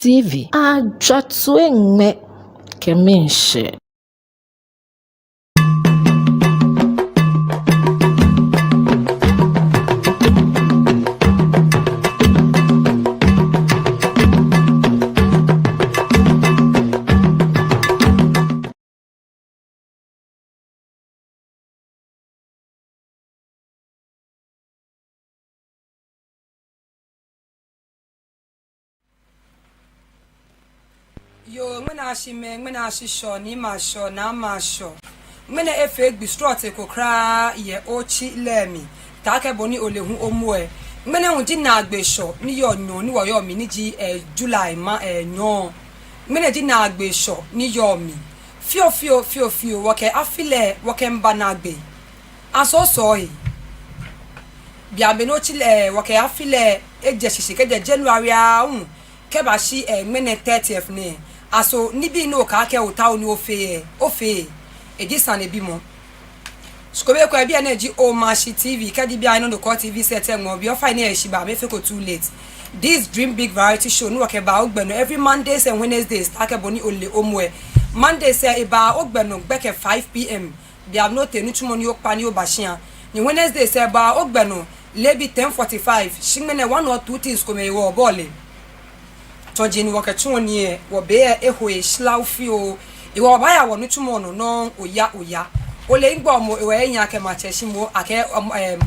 TV ajatwenge keminshe. Yo, mena shime, mena shisho, ni masho, na masho. Mena efe bistrote kokra ye ochi lemi. Take boni olehu omwe. Mena unji na agbesho, ni yo nyo, ni wayo mi, ni ji July ma nyo. Mena ji na agbesho, ni yo mi. Fio, wake afile, wake mba na agbe. Aso soy. Biabe no chile, wake afile, eje shishi, keje January a keba shi mene 30th ne. Aso nibi no ka ke utaw ni ofe edisa bi mo skobe ko bia na ji o mashi TV ka di bia no do call TV set ngo bi o fine e shi ba me fe ko too late. This Dream Big Variety Show no ke ba ogbeno every Mondays and Wednesdays ta ke boni ole omwe Monday say e ba ogbeno gbeke 5 p.m. bia no tenu tumo ni okpa ni obashia ni Wednesday say ba ogbeno lebi 10:45 shingmene one or two things ko me wo bole tojini wakachoni wo be ehoe slaufio iwo baya wo nutumo no oya ole ngbo mo ewe nya ke ma cheshi mo ake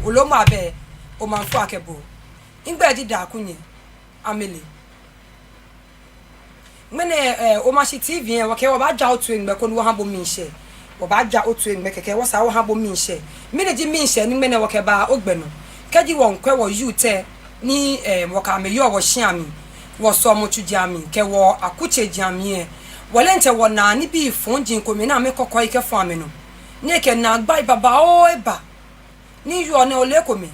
olomo abe o manfo akebo ngba di da kunye amele mene o ma shi TV en wo ke wo ba ja otu ngbe ko no ha bo minhye wo ba ja otu ngbe keke wo sa wo ha bo minhye mene di minhye ni mene wo ke ba ogbeno kaji won kwe wo yute ni wo ka me yo wo hia wo so mo tujami ke wo akuche jami wole nche wo na ni bi fonjin ko me na me kokko ike fun ame no ni ke na gba baba o eba ni yo na ole ko me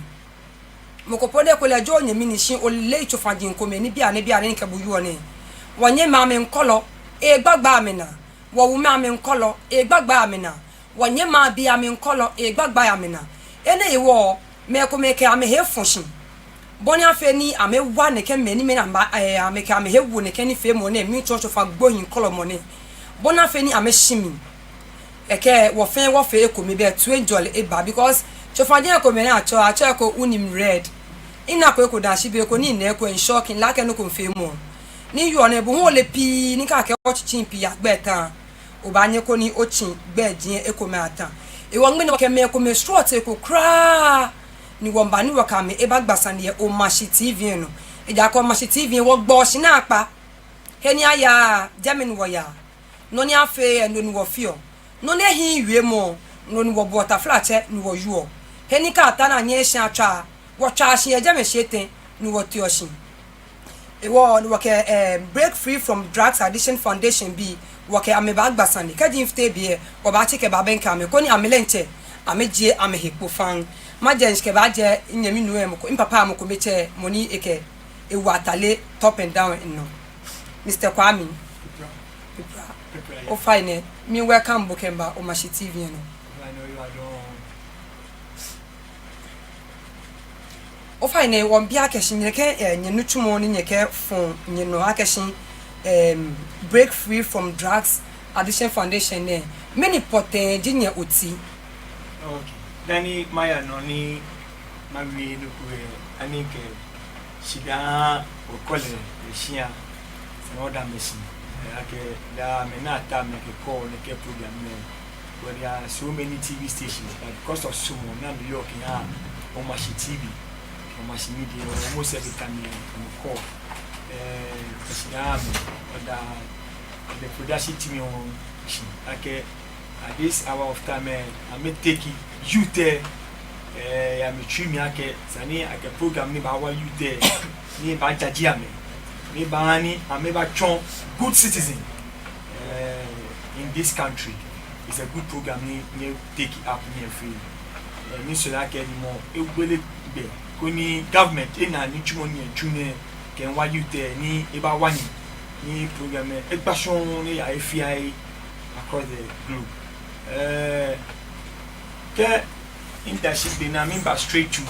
mo ko pode ko le jo nyemi ni shin ole icho fanjin ko me ni bia ni ke bu yo ni wonye ma me nkolo e gbagba ame na wo wu ma me nkolo e gbagba ame na wonye ma bia me nkolo e gbagba ame na ene iwo me ko me ke ame he funshin boni afe ni ame wa ne ke meni me na ame ke ame hewu ne ke ni fe mo ne mi cho fa gboyin kolo mo ne boni afe ni ame shimi eke wo fe ko me be to enjoy e ba because cho fa je ko me na acho ko unim red ina ko da shi be ko ni na ko en shocking la ke no ko fe mo ni yo ne bu ho le pi ni ka ke o chichin pi ya gbe tan o ba nye ko ni o chin gbe jin e ko me atan e wo ngbe no ke me ko me strut e ko kra ni womba ni wakame eba gbasani e o mashi TV no eja ko mashi TV wo gbo shi na pa heni aya jamin wo ya no ni afe eno ni wo fio no ne hi wie mo no ni wo butterfly che ni wo yuo heni ka ta na nye sha atwa wo twa shi e jame sheten ni wo ti oshin e wo ni wo ke break free from drugs addiction foundation bi wo ke ameba gbasani ka din fite bi e wo ba chike ba ben ka me ko ni amelenche ameje amehepo fan majenske ke ba je nyami nu em ko impapa am ko meche moni eke ewu atale top and down no Mr. Kwame o fine me welcome bokemba o mashi TV no I know you are o fine won bia keshin nyeke nyenu tumo ni nyeke fon nyeno akeshin break free from drugs addiction foundation ne many poten jinye oti okay Dani Maya noni mawi no ku anike shida o kole shia no da machine ake da me na ta me ke call ne ke program ne where there are so many TV stations but because of so na New York ya o mashi TV o mashi media almost every time on call shida me da the production team on ake at this hour of time I may take you there ya me twi mi ake sani ake program ni ba wa you there ni ba jaji ame ni ba ni ame ba chon good citizen in this country. It's a good program ni take it up ni free ni so la ke ni mo e gbele be ko ni government e na ni tumo ni tune ken wa you there ni e ba wa ni program e gba shon ni IFI across the globe ke internship be na mean straight to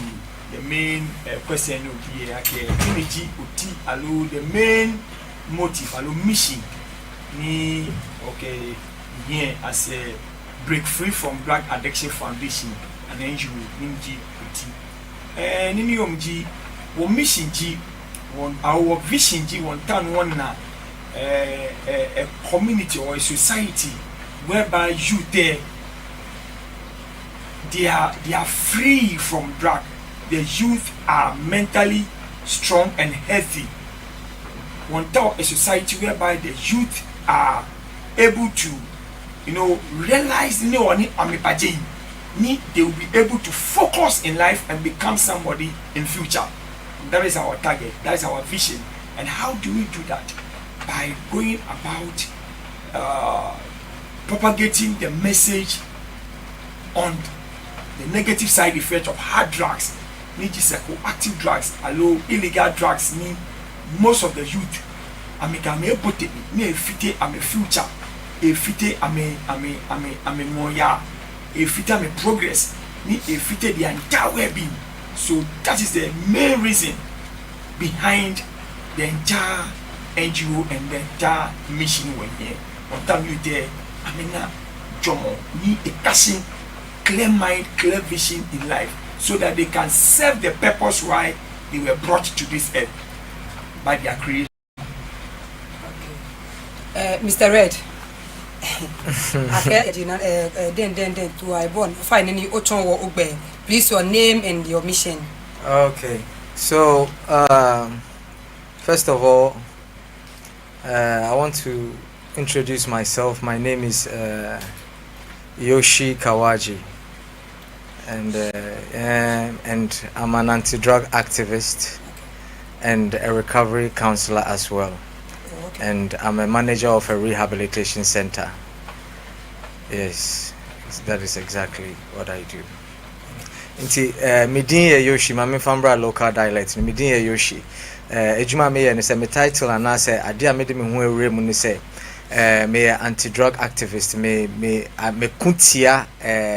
the main question of the energy oti allo the main motive alo mission ni okay here as a break free from drug addiction foundation and NGO nimji uti nini yomji wo mission ji won our vision ji won tan one na a community or a society whereby you there they are free from drug. The youth are mentally strong and healthy. One tell a society whereby the youth are able to, realize they will be able to focus in life and become somebody in future. That is our target. That is our vision. And how do we do that? By going about propagating the message on the negative side effect of hard drugs, psychoactive drugs, illegal drugs. Most of the youth, I'm a future, I'm a moya, I'm a progress, the entire well-being. So that is the main reason behind the entire NGO and the entire mission when here. On time you there, I mean, Jomo need a casting, clear mind, clear vision in life, so that they can serve the purpose why they were brought to this earth by their creation. Okay. Mr. Red. Then to I born find any Ochon Ogbe. Please your name and your mission. Okay. So first of all, I want to introduce myself. My name is Yoshi Kawaji, and I'm an anti-drug activist and a recovery counselor as well. Okay. And I'm a manager of a rehabilitation center. Yes, that is exactly what I do. Nti medin Yoshi, mame fambra local dialect. Medin Yoshi. Ejuma me ne say me title and I say ade a mede me ho awre mu ne say me anti-drug activist, me kuntia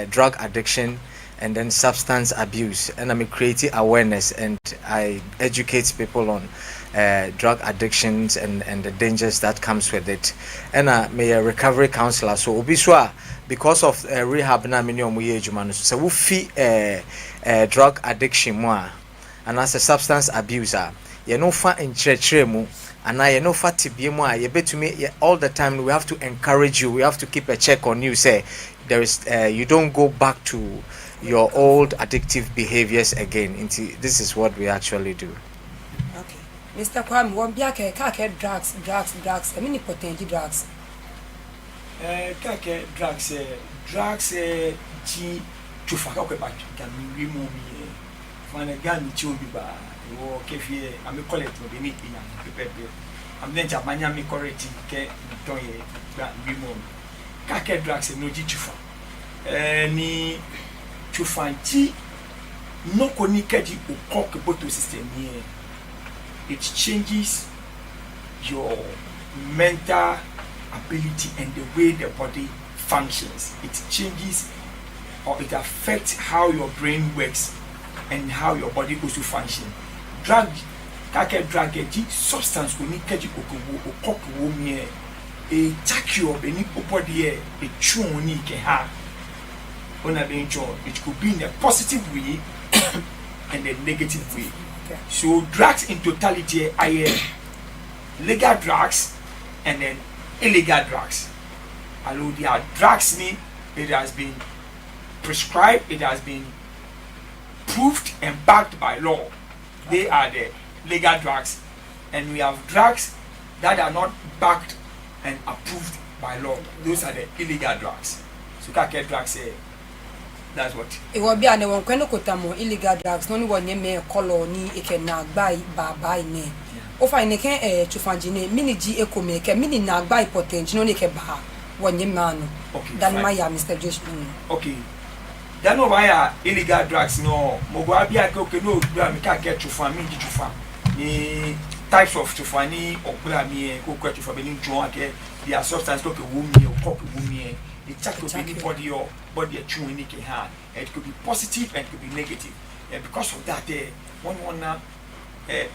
drug addiction and then substance abuse, and I'm creating awareness and I educate people on drug addictions and the dangers that comes with it. And I'm a recovery counselor, so obiswa because of rehab na me omo ye adwuma no so we fi drug addiction mo and as a substance abuser you know fa nkyerɛkyerɛ mu ana you know fa tibie mu you betumi all the time. We have to encourage you, we have to keep a check on you, say there is you don't go back to your old addictive behaviors again. This is what we actually do. Okay. Mr. Kwame, one biake kake drugs, I mean potent drugs. Kake drugs ji tufaka kwa back can remove me when a gun to be ba or kefi I'm a collect no be need prepare. I'm then jamanya me correct ke tonye remove. Kake drugs no ji tufa. Ni tufanti no konikaji ukok boto system here. It changes your mental ability and the way the body functions. It changes or it affects how your brain works and how your body also function. Drug substance konikaji ukok wo me e takio beni body e chuni ke ha. It could be in a positive way and a negative way. Okay. So drugs in totality are legal drugs and then illegal drugs. Although there are drugs, it has been prescribed, it has been proved and backed by law. They are the legal drugs, and we have drugs that are not backed and approved by law. Those are the illegal drugs. So kake drugs that's what. It will be an one kweno kotamo illegal drugs. No one me colony e can na buy ne. O fa ne ken chufanjine mini ji ekome ke mini na buy potent no ne ke ba wonye man. Okay. Dan my Mr. Josh. Okay. Then no buy illegal drugs no. Mo go abi ake okay no do am ka get chufan mi ji chufan. Ni types of chufani okura mi ko ko chufan be ni joan ake their substance ko ke wo mi o ko wo mi. It could be anybody or body a true in it could be positive and it could be negative. And because of that, one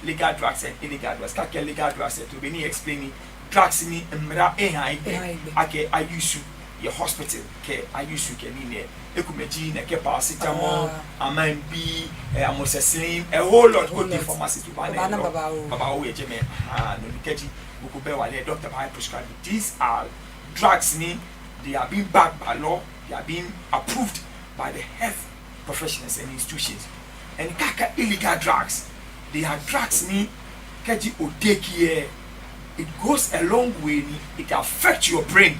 legal drugs and illegal drugs. Kake legal drugs to be ni explaining drugs ni mra ake I use you your hospital ke I use you ke ni ne ekumeji na ke paracetamol aman B amoxicillin a whole lot go to pharmacy to buy baba o ye jeme no keji buku be wale doctor by prescribe. These are drugs ni they are being backed by law, they are being approved by the health professionals and institutions. And kaka illegal drugs, they are drugs ni keji odeki it goes a long way, it affects your brain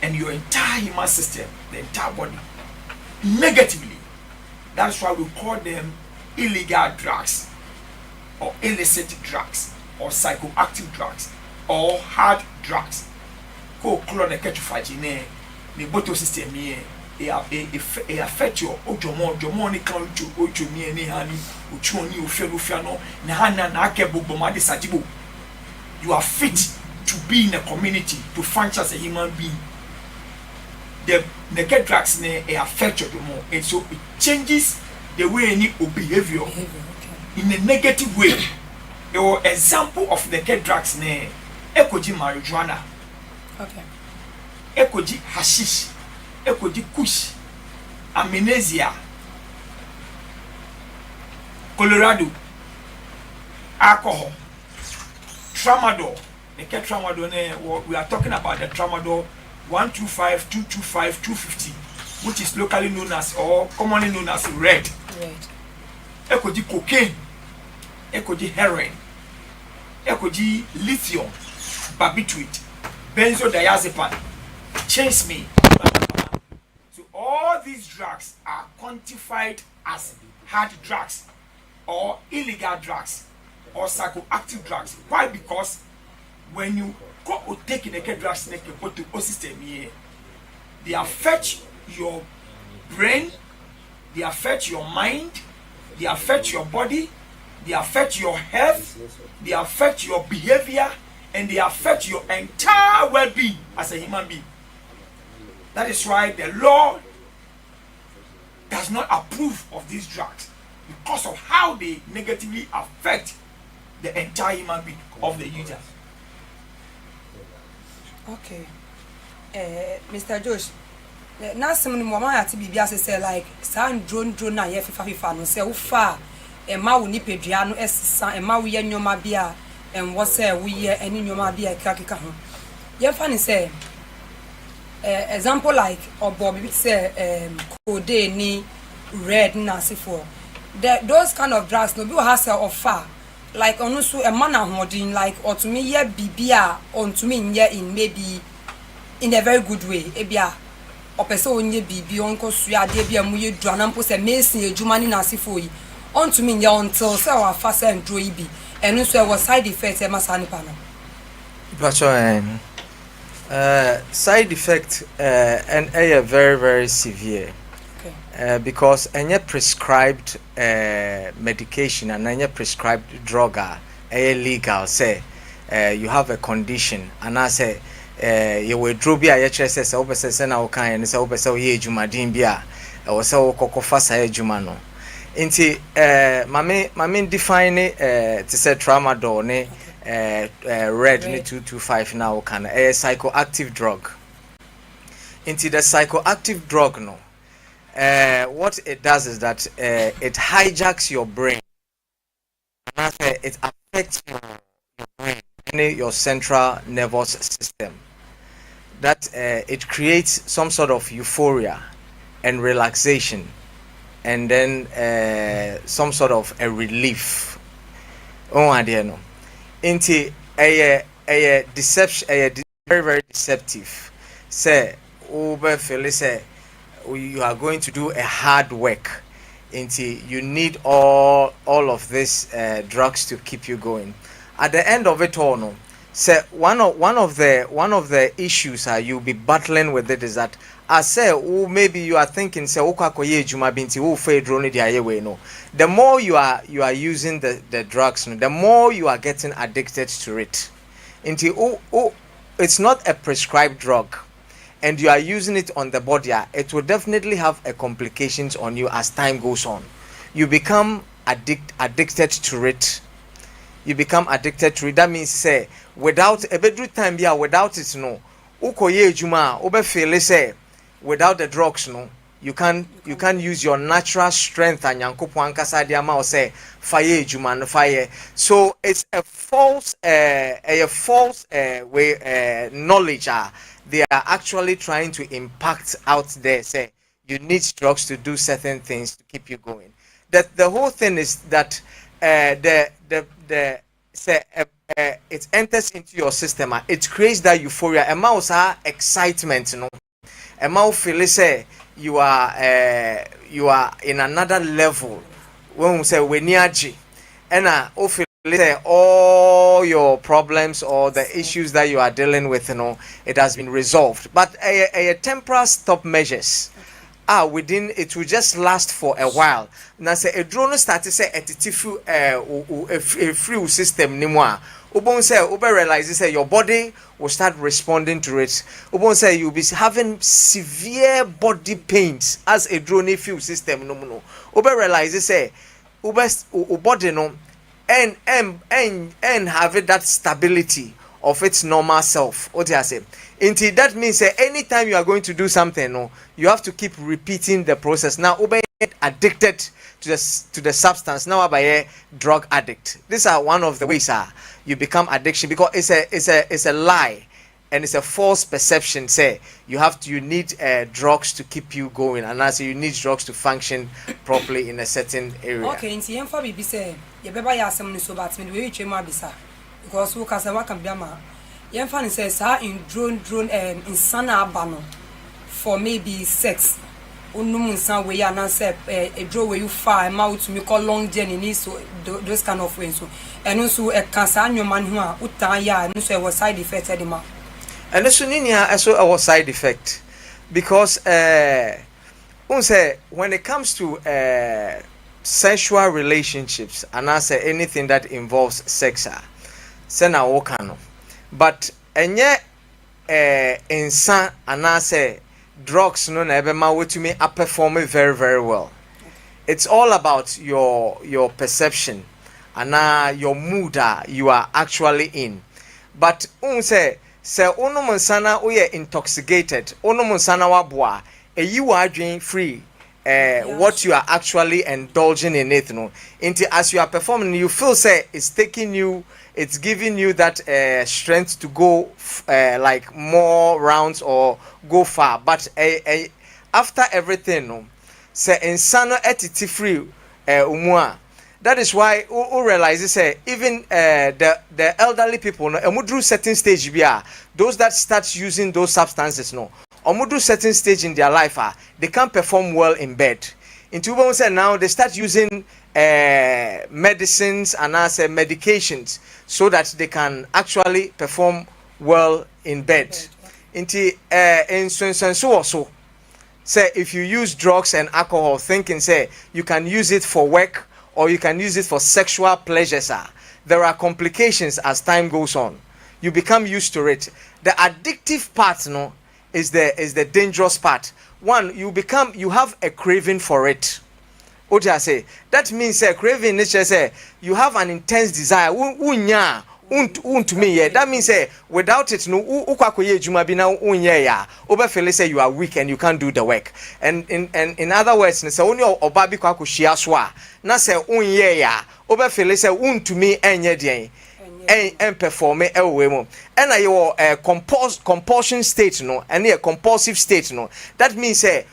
and your entire human system, the entire body, negatively. That's why we call them illegal drugs, or illicit drugs, or psychoactive drugs, or hard drugs. Ko clone ketufagine, the bottle system here, it affect your ojomo ni kan ojo mi ni hani, ojo ni ofiano, na hana na akebo bomade sajibo. You are fit to be in a community, to function as a human being. The naked drugs affect your more, and so it changes the way any behavior in a negative way. Your example of naked drugs ekoji marijuana, ekoji hashish, ekoji kush, amnesia, Colorado, alcohol, tramadol. We are talking about the tramadol 125, 225, 250, which is locally known as or commonly known as red. Ekoji cocaine, ekoji heroin, ekoji lithium, barbiturate, benzodiazepine, chase me. So all these drugs are quantified as hard drugs or illegal drugs or psychoactive drugs. Why? Because when you go or take in a drugs go to system here, they affect your brain, they affect your mind, they affect your body, they affect your health, they affect your behavior, and they affect your entire well-being as a human being. That is why the law does not approve of these drugs, because of how they negatively affect the entire human being of the user. Okay. Mr. Josh, now some mama at BBS say like sound drone na ye fifa no say ufa e ma wo ni pedua no esisa e ma wo ye nyoma bia en wo say wo ye eni nyoma bia kaka ho. Ye fa ni say example like obo bibi say code ni red na sifo. Those kind of drugs no be has offer like onusu a man holding like or to me ye bibia on to me ye in maybe in a very good way ebia opese onye bibi onko sua de bia mu ye duanampo se mesin ejuma ni nasifo yi on to me ye until say our fast and draw bi enu so e was side effect e masani pa no side effect and very very severe. Because any prescribed medication and any prescribed drug are legal. Say you have a condition and I say you will draw be a HSS over say na okay and say over say ye jumadin bia or say kokofa say jumano. Inti mame define to say tramadol ne red ne 225 now can a psychoactive drug. Into the psychoactive drug no. What it does is that it hijacks your brain. And it affects your brain, your central nervous system. That it creates some sort of euphoria and relaxation, and then some sort of a relief. Oh, I don't know. Into a deception, very very deceptive. Say, over say. You are going to do a hard work until you need all of these drugs to keep you going. At the end of it all, no, say one of the issues you'll be battling with it is that I say maybe you are thinking say juma binti no. The more you are using the drugs, no, the more you are getting addicted to it. Until it's not a prescribed drug. And you are using it on the body, it will definitely have a complications on you as time goes on. You become addicted to it. You become addicted to it. That means say without a bedroom time be without it no. Ukoye juma obe feel say without the drugs no. You can use your natural strength and yankopon kasa dia ma say fire juma no fire. So it's a false way knowledge. They are actually trying to impact out there. Say you need drugs to do certain things to keep you going. That the whole thing is that it enters into your system. It creates that euphoria. A mouse excitement, you know. A mouse feel say you are in another level. When we say wenyaji, and feel say all your problems or the issues that you are dealing with, you know, it has been resolved. But a temporary stop measures. Within it will just last for a while. Now say a drone start to say a free system nimwa. Ubon say realize say your body will start responding to it. Ubon say you'll be having severe body pains as a drone fuel system no. Realize say body no and have that stability of its normal self. What do I say? Until that means anytime you are going to do something, no, you have to keep repeating the process. Now, addicted to the substance. Now, by a drug addict. These are one of the ways you become addiction because it's a lie and it's a false perception. Say you need drugs to keep you going, and as you need drugs to function properly in a certain area. Okay, in the for be say you better ya some so but me we try ma bisa because who can be ama. Yemfa says in drone in sana abano for maybe sex. Unum san way and say a draw where you far out to me call long journey so those kind of ways so and also a cancer your man who utaya and so was side effect edema. And also ninia also our side effect because when it comes to sexual relationships and I say anything that involves sex sena wokano. But enye insan anase drugs no na ebe ma wetumi perform very very well. It's all about your perception and your mood you are actually in. But say onum nsana we intoxicated onum nsana wabua you are drink free what you are actually indulging in it no. Until as you are performing you feel say it's giving you that strength to go like more rounds or go far. But after everything, no, say insano etiti free umwa. That is why you realize say even the elderly people no emudru certain stage bia those that start using those substances no omudru certain stage in their life they can't perform well in bed. Into when say now they start using medicines and medications so that they can actually perform well in bed. Into so also say if you use drugs and alcohol thinking say you can use it for work or you can use it for sexual pleasures, there are complications as time goes on. You become used to it. The addictive part no is the dangerous part. One, you have a craving for it. What I say? That means craving nature say you have an intense desire. To me, yeah. That means without it, no, ukwakoye juma bi na unye ya. Oba feel say you are weak and you can't do the work. And in other words, say only oba bi kwa kushia swa. Na say unye ya. Oba feel say to me enye den. And perform it mo. And a compulsion state no, and a compulsive state no. That means say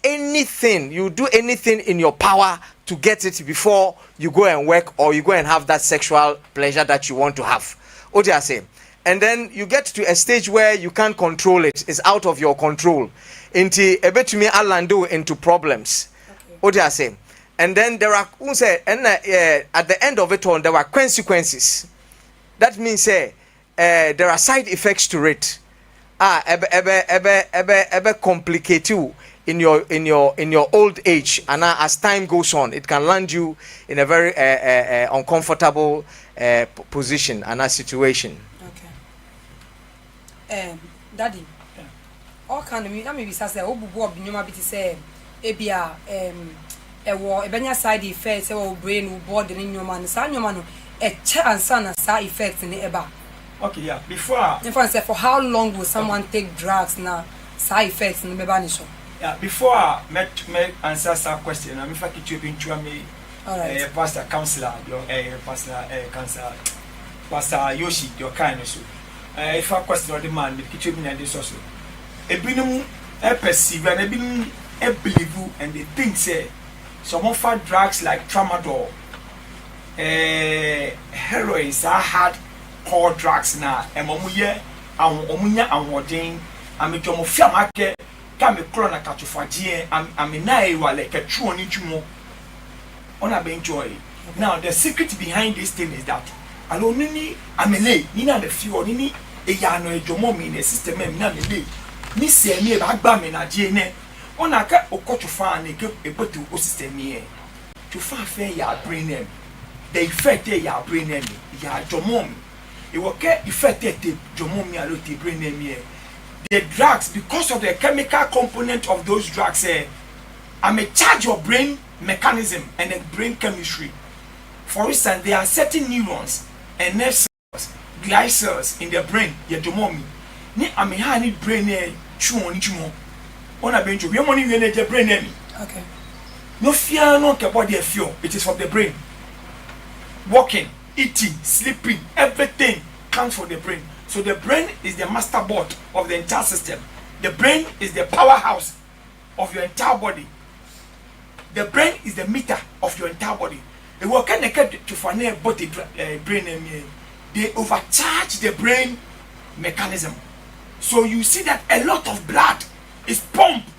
anything you do anything in your power to get it before you go and work or you go and have that sexual pleasure that you want to have. What do I say? And then you get to a stage where you can't control it. It's out of your control. Into a bit to me alando into problems. Okay. What do I say? And then there are at the end of it all there are consequences. That means there are side effects to it. Ebe complicate you in your old age, and as time goes on it can land you in a very uncomfortable position and a situation. Okay. Daddy, all kind of me say obubu obinyoma bi say ebia ewo ebenya side effects ewo brain wo body ni nyoma no sa nyoma no e chance na side effects ni eba. Okay, yeah. Before if I say for how long will someone take drugs now side effects ni beba ni so. Yeah, before I answer that question, I'm if I keep you into me pastor counselor your pastor counselor Pastor Yoshi your kind so if I question the man me keep you in this also ebinum perceive and ebinum believe and they think say some offer drugs like tramadol heroin are hard core drugs na emomuye omunya awodin amejomo fiamake kame krona katufagie aminai wale ketruo ni jumo ona be enjoy. Now the secret behind this thing is that alonini amele ni na the few ni eya no ejomo mi ne system mi na mele ni se mi e ba gba mi na die ne ona ka okotufa na ke epotu o system mi e to fa fe ya brain em the effect ya brain em ya jomo mi e wo ke effect te jomo mi alo te brain em e the drugs because of the chemical component of those drugs may charge your brain mechanism and the brain chemistry. For instance, there are certain neurons and nerve cells, glial cells in the brain. Ye domomi. Ni ameha ni brain chuo ni chuo. Ona benjo. We money we the brain emi. Okay. No fear no ke body feel. It is from the brain. Walking, eating, sleeping, everything comes from the brain. So the brain is the master board of the entire system. The brain is the powerhouse of your entire body. The brain is the meter of your entire body. They work to find body brain and they overcharge the brain mechanism. So you see that a lot of blood is pumped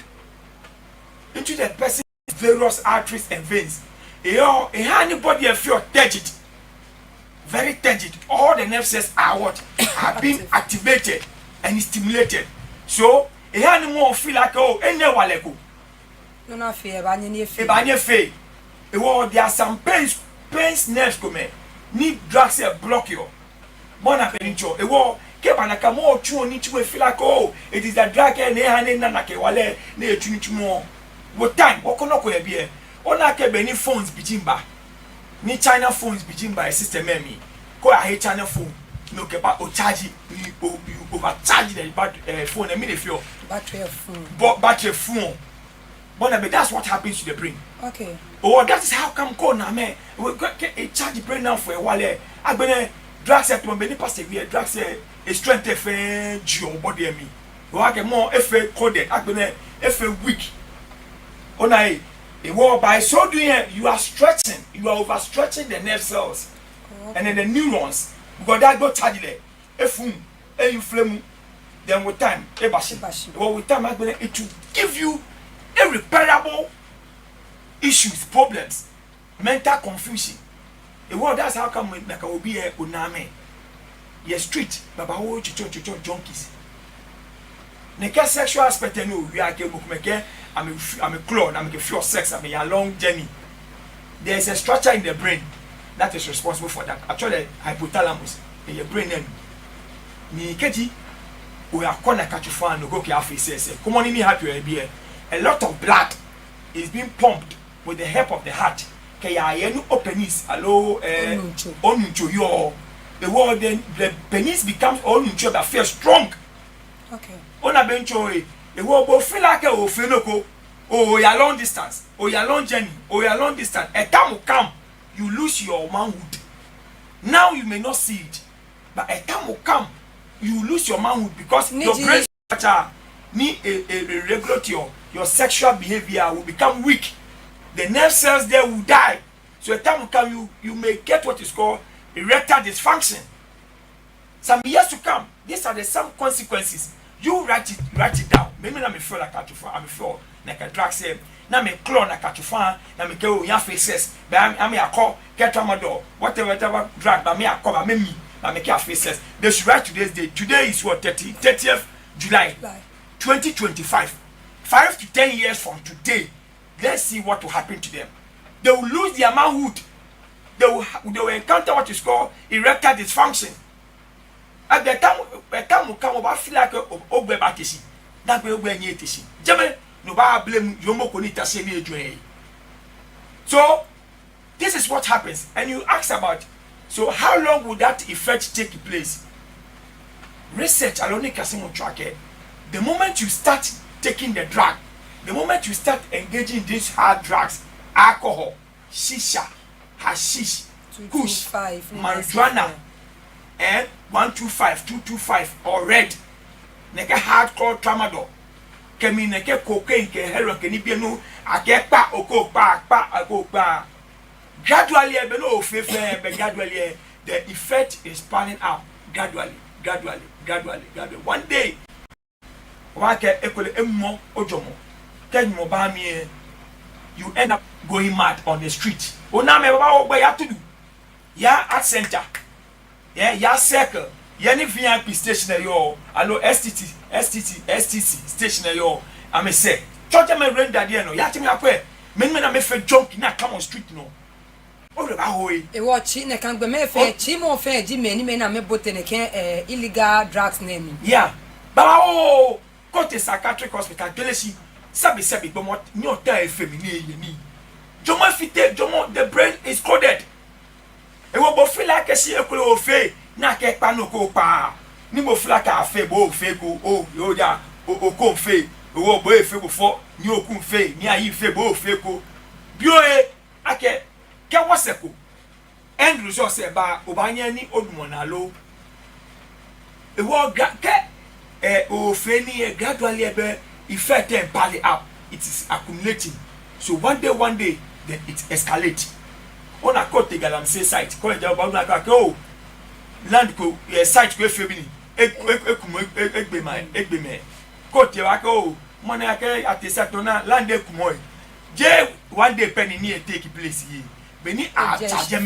into the person's various arteries and veins. Anybody feel turgid, very turgid. All the nerve cells are what are being activated and stimulated. So a animal feel like any walego. No na fear ba nye fe. E ba nye fe. E wo there are some pains nerves come. Need drugs to block you. Bona penincho. E wo ke ba na ka mo chu ni chu feel like it is the drug e na na na ke wale na etu ni chu mo. Wo time wo kono ko e bie. Ona ke be ni phones bijimba. Ni China phones bijimba system emi. Ko a China phone. No ke ba o charge you overcharge the phone e me dey feel. Battery of phone. Battery phone. But that's what happens to the brain. Okay. Oh, that is how come go now, man. We a charge the brain now for a while. I've been drugs at one many persevere drugs a strength of your body me. You are more coded. I've been a weak. Oh, I by so doing you are stretching, you are overstretching the nerve cells and then the neurons because that go charge it. You flame. Then with time, well, with time, it will give you irreparable issues, problems, mental confusion. That's how come like I will be a uname. Ye street, baba ho chicho junkies. Neka sexual aspect no we are I'm a clone, I'm a pure sex, I'm a long journey. There is a structure in the brain that is responsible for that. Actually, hypothalamus in your brain and ni keji we are corner catch fan no go ke afese. Come on, me happy be a lot of blood is being pumped with the help of the heart. Kaya penis, hello, onuncho yo. The word then the penis becomes onuncho that feels strong. Okay. Ona bencho the word bo feel like o fenoko. Oh, your long distance, or your long journey, or your long distance. A time will come, you lose your manhood. Now you may not see it, but a time will come, you lose your manhood because your brain structure need a regulate your sexual behavior will become weak. The nerve cells there will die. So a time will come, you may get what is called erectile dysfunction. Some years to come, these are the some consequences. You write it down. Maybe I may feel like I may feel like a drug say. Now me clone like a now me go your faces. But I may call get on my door. Whatever drug, but me I call me make your faces. They should write today's date. Today is what 30th July 2025. 5 to 10 years from today, let's see what will happen to them. They will lose their manhood. They will encounter what is called erectile dysfunction. At the time will come about feel like Ogbe Batisi. That way when you tisi. Jamen, no ba blame Yomo Konita say me join. So this is what happens. And you ask about, so how long would that effect take place? Research alone can track it. The moment you start taking the drug, the moment you start engaging in these hard drugs, alcohol, shisha, hashish, kush, marijuana, and 125, 225, or red, neke hardcore tramadol, kemi neke cocaine, ke heroin, ke nibienu, akepa, okopa. Gradually, gradually, the effect is panning out. Gradually. One day, you end up going mad on the street. Yeah, at center. Yeah, circle. Yeah, ni VIP station yo. Allo STC station yo. I say, church me render there no. Ya timi akwe. Me na me fe junk na come on street no. O re ba hoyi. E watch na kan gbe me fe chi mo fe ji me ni me na me bote ne ken illegal drugs name. Yeah. Baba o go to psychiatric hospital gelesi. Sabi but what no time feminine ni. Jomo fite jomo the brain is coded. E wo bo feel like she ekolo ofe na ke pa no ko pa. Ni mo feel like afe bo ofe ko o yo ja o ko fe. O bo efe bo fo ni o ku fe ni ayi fe bo ofe ko. Bio e ake ke waseko. End result se ba obanya ni odumo na lo. E wo ke ofe ni gradually ebe effect and pile up, it is accumulating. So one day, then it escalates. On a court, I'm say site. Call it about oh, land go site go femini. Egbe me. Court you oh, money at the satona land kumoy. J one day penny near take place here. Beni a charge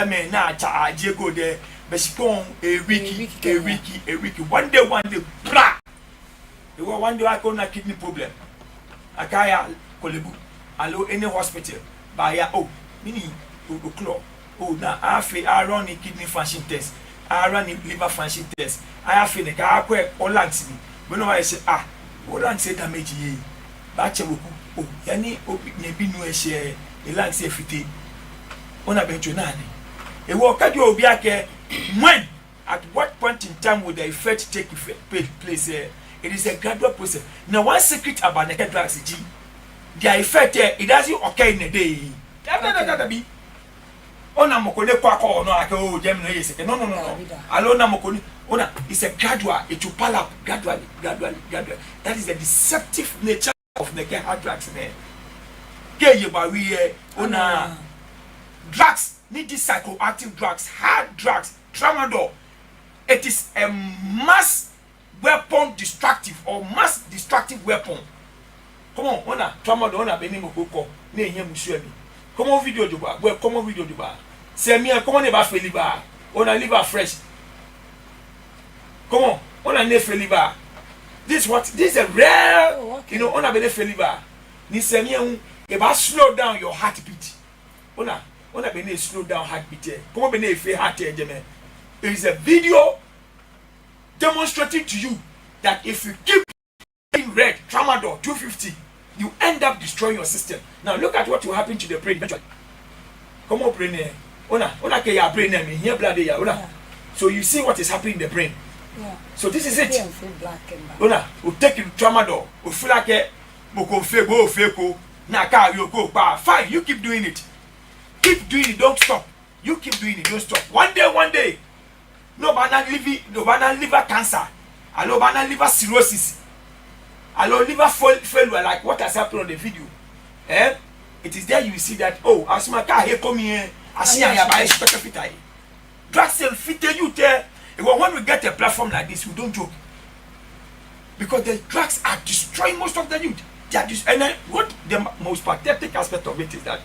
me na charge go there. Bespon a wiki. One day, blah. One day I got a kidney problem. I can't kolebu. Allo any hospital. By oh, mini o'clock. Oh, now I run a kidney function test. I run a liver function test. I have the car all lands me. When I say all lands say damage ye. Bacha oh, yani maybe no share a land safety. On a bench nani. A walk at your biake when at what point in time would the effect take place? It is a gradual process. Now, one secret about naked drugs, their effect it doesn't occur in a day. Be on a mokone kwako no Gemini. No. Alona mokoni. Ona it's a gradual, it will pile up gradually. That is the deceptive nature of naked hard drugs. Ona drugs, need these psychoactive drugs, hard drugs, tramadol. It is a mass weapon destructive or mass destructive weapon. Come on, ona tramadol ona beni mokoko na enye musuami. Come on video duba, well come on video duba. Say me come on eba feliba. Ona liver fresh. Come on, ona ne feliba. This is a rare, you know, ona beni feliba. Ni say me eba slow down your heartbeat. Ona beni slow down heartbeat. Come on beni fe heart ejeme. There is a video demonstrating to you that if you keep in red tramadol 250, you end up destroying your system. Now look at what will happen to the brain eventually. Come on, brain. Ona ke ya brain me here blood ya ona. So you see what is happening in the brain. Yeah. So this is it. Ona, we take tramadol, we feel like moko fego feko na ka yoko pa. Fine, you keep doing it. Keep doing it, don't stop. You keep doing it, don't stop. One day. No banana liver cancer. Allo banana liver cirrhosis. Allo liver failure like what has happened on the video. It is there you will see that oh asuma ka he come here asiya ya ba expect drugs will fit you there. When we get a platform like this, we don't joke. Because the drugs are destroying most of the youth. They are and then what the most pathetic aspect of it is that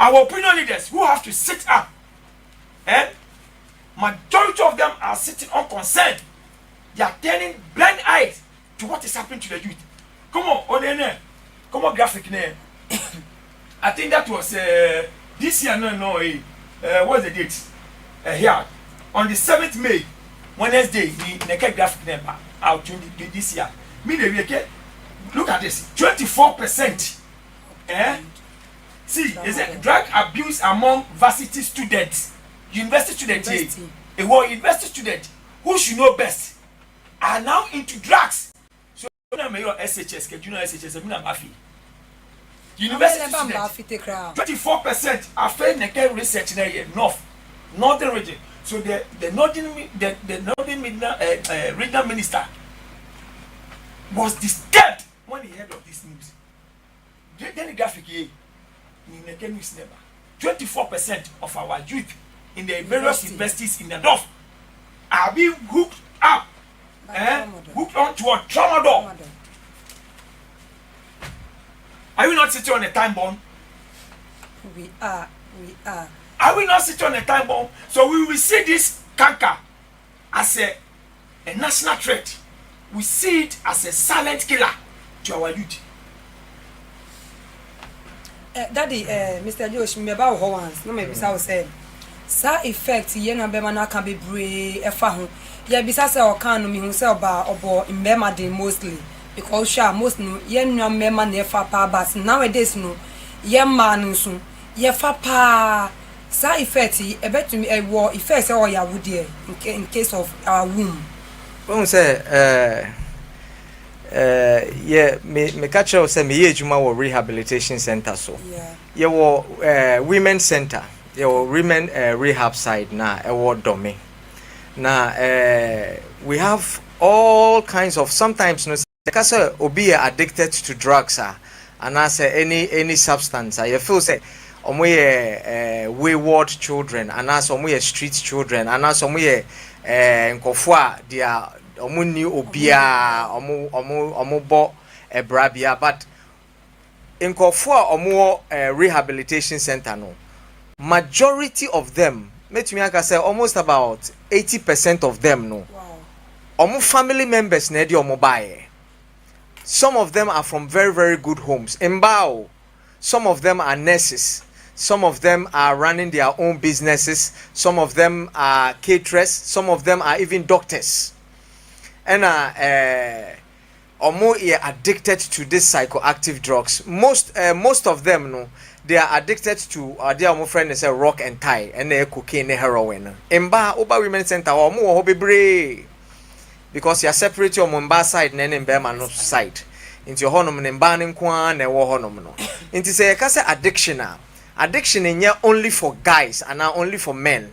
our opinion leaders who have to sit up majority of them are sitting unconcerned. They are turning blind eyes to what is happening to the youth. Come on, graphic name. I think that was this year. What's the date? Here on the 7th May, Wednesday. The graphic name out this year. Look at this. 24%. See, is it drug abuse among varsity students, university students, a university student who should know best are now into drugs. So when I'm your SHS, junior SHS, I'm Mafi. University students, 24% are failing the research in the northern region. So the northern regional minister was disturbed when he heard of this news. Then the graphic here in the news number 24% of our youth in the various universities in the north are being hooked up, hooked onto a tramadol. Are we not sitting on a time bomb? We are. Are we not sitting on a time bomb? So we will see this canker as a national threat. We see it as a silent killer to our youth. Daddy, Mr. Josh, me about Howans, no maybe so say. Sa effect ye na be na can be brave efa ho. Ye bisa say o kan no me hu say oba obo mbema dey mostly because sha most no ye nwa mbema na efa pa but nowadays no ye man nso ye fa pa sa effect e betumi e wo effect say o ya wudie in case of our womb. Won say yeah, me catch you say me ye juma wo rehabilitation center so. Yeah. Ye wo women center. Your women rehab side na award domain. Now we have all kinds of sometimes no because obi addicted to drugs and as any substance you feel say wayward children and as street children and as nkofo they are ni obia bo ebrabia but nkofo rehabilitation center no majority of them, I can say almost about 80% of them no. Wow. Family members need your mobile. Some of them are from very, very good homes. Mbao, some of them are nurses. Some of them are running their own businesses. Some of them are caterers. Some of them are even doctors. And addicted to these psychoactive drugs. Most of them no. They are addicted to their friend say rock and tie and cocaine and heroin. Emba Oba Women Center or more hobby because you are separate your Mumba side and Mbema no side. Into your honum and banning kwan and war honum no. Into say addiction addiction in here only for guys and now only for men.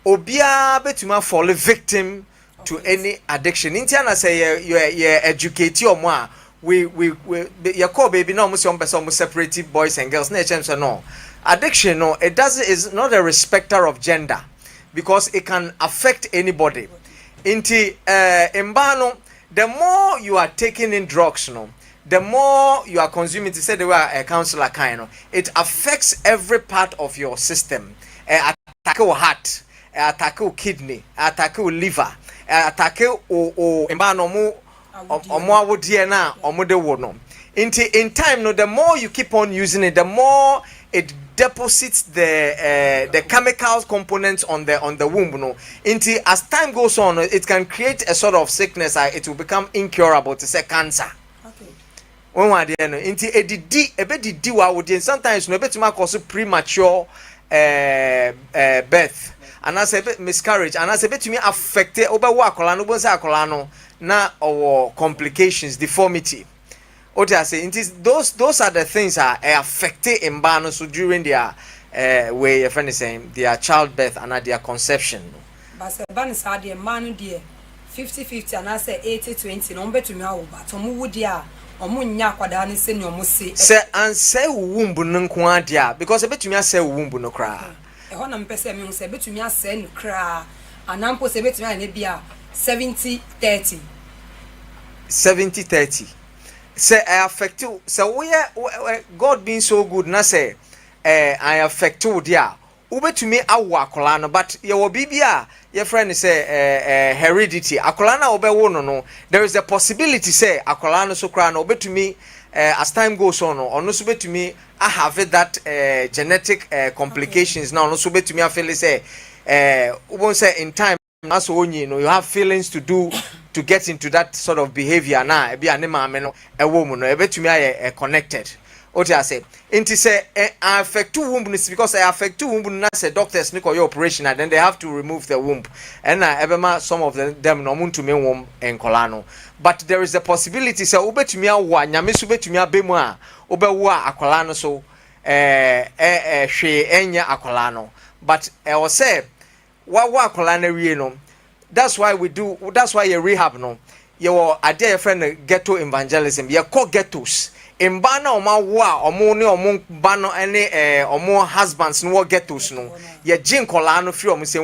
Obia betuma fall a victim to any addiction. Intiana say you educate your moi. We your call baby no almost separated boys and girls no addiction no it doesn't is not a respecter of gender because it can affect anybody inti embano the more you are taking in drugs no the more you are consuming to say they were a counselor kind of it affects every part of your system attack your heart attack your kidney attack your liver attack o embano mo in time no the more you keep on using it the more it deposits the chemical components on the womb no until as time goes on it can create a sort of sickness it will become incurable to say cancer. Okay. When we are there no until edidi wa wodi sometimes no betuma cause premature birth and as a miscarriage and as a betumi affect oba wa akola no bo say akola no na our complications deformity what I say it is those are the things that affect in so during their way your friend is saying their childbirth and their conception but say ban say the man there 50-50 and I say 80-20 no betumi awo but omo wudi a omo nya kwada ne se ne omo say and say womb no nko ade because betumi say womb no kra e ho na mpese me say betumi say no kra anampo say betumi na bia 70-30 70-30 say I affect you so we God being so good na say I affect you there ubetumi awo akola no but ye wo bibia your friend say heredity akola na obewo no there is a possibility say akola no so kra no obetumi as time goes on no so betumi I have that genetic complications now no so betumi afele say won't say in time as you know you have feelings to get into that sort of behavior na e bia ne maame no e wo mu no e betumi aye connected what I say into say affect two womb because I affect two womb na say doctors niko your operation and then they have to remove the womb and ebema some of them no muntu me womb enkolano but there is a possibility say obetumi awo nyame so betumi abemu a obewo akolano so hwe enya akolano but I say what akolano wie no that's why you rehab no your idea friend ghetto evangelism you call ghettos in bana oma wa omo ne omo bano ene omo husbands no ghettos no ye jin kola no free omo say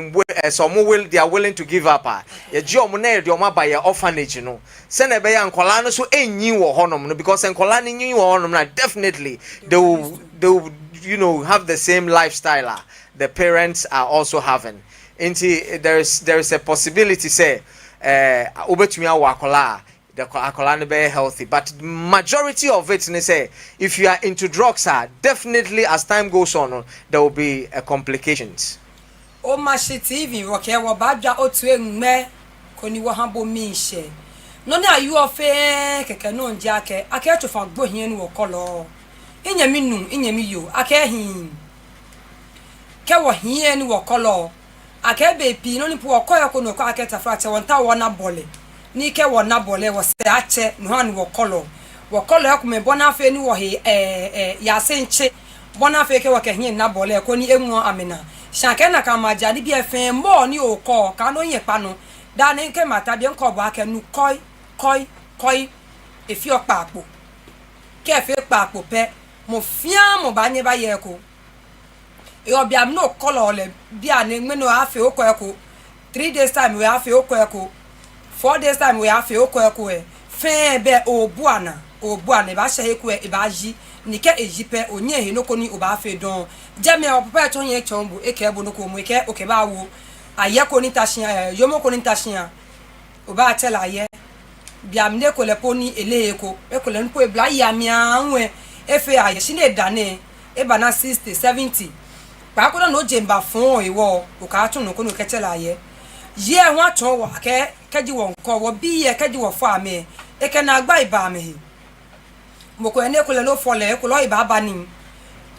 so omo will they are willing to give up ye ji omo na de omo ba ye orphanage no se na be ya nkola no so enyi wo honom no because nkola no nyi wo honom na definitely they will you know have the same lifestyle the parents are also having there is a possibility say obetumi awo akola the akola no be healthy but majority of it they say if you are into drugs definitely as time goes on there will be complications o mashi tv okay wo badwa otu enme koni wo habo mi nse no na you ofe keke no nje ake chofa gbohien wo kolo inyami nu inyami yo ake hin ke wo hien wo kolo ake be pi no ni po okoya ko no ko ake tafa che won ta wona bole ni ke wona bole wo se ache no han wo kolo yakume bona fe ni wo he ya senche bona fe ke wo ke hien na bole ko ni emu amena shanke na kamaja ni bi efen mo ni oko ka no yen pa no da ni ke mata de nko bo ake nu koi efi opapo ke fe papo pe mo fian mo ba nye ba ye ko e obia m no color le bia ne me no afi okoko 3 days time we afi okoko 4 days time we afi okoko fe be obuana ba she eku e ba ji ni ke ejipe onye he no ko ni oba afi don jeme opapa to yen chombu e ke bo no ko mu ke o ke ba wo aye ko ni tashian yomo ko ni tashian oba tela ye bia m ne ko le poni ele eko e ko le npo e bla ya mi anwe efe aye shine dane e bana 60 70 pa ko no jemba fun iwo o ka tun no ko no ketela ye won aton wa keji won ko wo bi ye keji wo fo ame e ke na agba iba me mo ko ene ko le lo fo le ko lo iba ba ni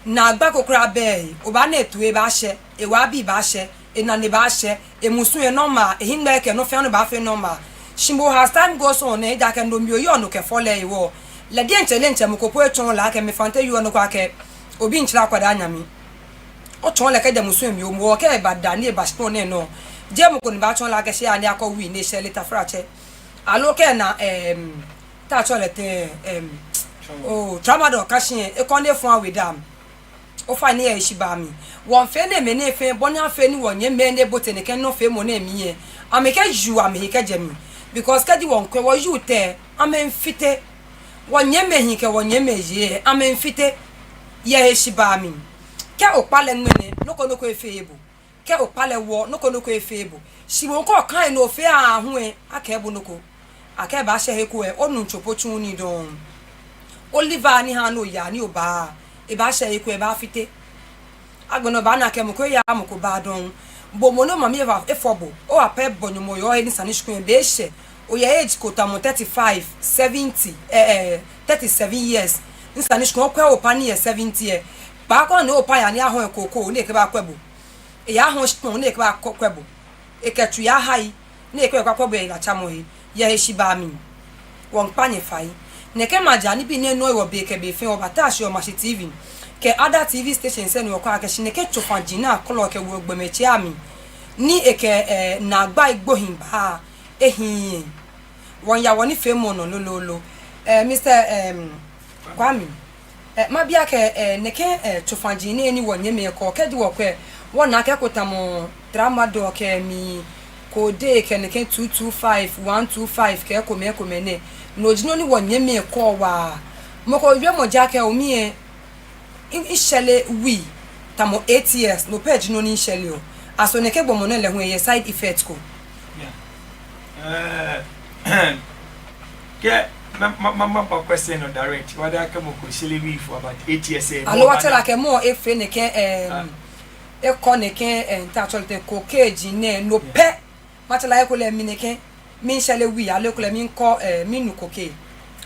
na agba kokura be o ba na etu e ba she e wa bi ba she e na ne ba she e musu e normal e hinba ke no fe no ba fe normal shimbo has time goes on e da ke no mi oyo no ke fo le iwo le die nche mo ko po eton la ke me fante yu no kwa ke obi nchira kwada anyami o ton le ke de musu mi o mo ke ba da ni e ba stone ne no je mo ko ni ba ton la ke se ani akọ wi ni se leta frache alo ke na ta cho le te tramadol ka shin e kon de fun awedam o fa ni e shi ba mi won fe ne me ne fe boni afe ni won ye me ne botene ke no fe mo na mi ye ameke ju ameke jemi because kadi won kwe wo ju te amen fite won ye me hin ke won ye me ye amen fite ye he shi ba mi ke opale nwene noko efeebo ke opale wo noko efeebo shi won ko kan no fe ahun aka ebu noko aka ba she he ko onu nchopo tun ni don Oliver ni ha no ya ni oba e ba she he ko e ba fite agbono ba na ke mo ko ya mo ko ba don bo mo no mami efobo o ape bonyomo yo he ni sanishku e be she o ye age ko tamo 35 70 37 years ni sanishku o kwa opa ni 70 years ba ko ni opa ya ni ahon ekoko ni ke ba kwebo e ya ahon shpon ni ke ba kwebo e ke tu ya hai ni ke kwa kwebo e la chamo he ye he shi ba mi won pa ni fai ne ke maja ni bi ne no e wo be ke be fin o bata shi o ma shi TV ke other TV stations se ni okwa ke shi ne ke chofangina kolo ke wo gbemechi ami ni eke na agba igbohin ba ehin won ya woni femo no lololo Mr Kwame ma bia ke ne ke chofangina ni wonye me ko ke di wo kwe won na ke kotamo tramadol ke mi ko de ke ne ke 225 125 ke ko me ne no jino ni wonye me ko wa mo ko wi mo ja ke o mi e ishele wi tamo 8 years no page no ni ishele o aso ne ke gbomo na le hu ye side effect ko ke mama question no direct whether ke mo ko ishele wi for about 8 years alo wa tell ke mo e fe ne ke e ko ne ke ta cholte ko keji ne no pe ma tell e ko le mi ne ke mi ishele wi alo ko le mi ko mi nu koke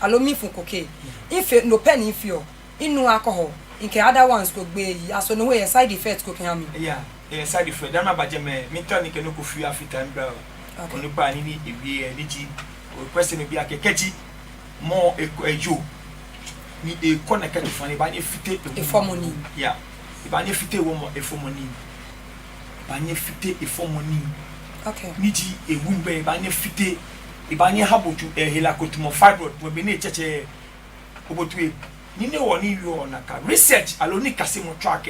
alo mi fun koke ife no pe ni fio inu alcohol nke other ones go gbe aso no way side effect go kan mi yeah side effect dan ma baje me tell ni ke no ko fi african bra oni pa ni ewie ni ji question bi akekeji mo ejo ni e kona ka fani ba ni fite e formoni yeah ba ni fite wo mo e formoni ba ni fite e formoni okay ni ji e wumbe ba ni fite e ba ni habotu e helakotumo fibroid wo be ni cheche obotu e ni ne woni yo na ka research aloni kase mo track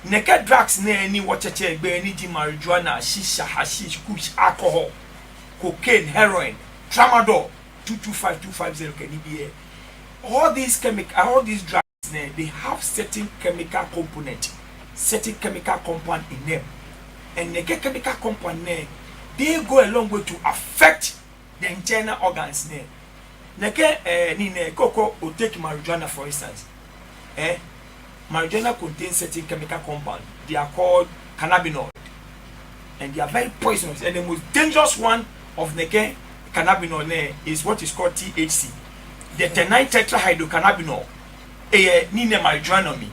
neka drugs na ni wo cheche egbe ni di marijuana shisha hashish kush alcohol cocaine heroin tramadol 225250 can be all these drugs they have certain chemical component certain chemical compound in them and the chemical compound they go a long way to affect the internal organs Coco will take marijuana for instance. Marijuana contains certain chemical compounds. They are called cannabinoid. And they are very poisonous. And the most dangerous one of the cannabinoid is what is called THC. The 10 tetrahydrocannabinol. Nine marijuana me.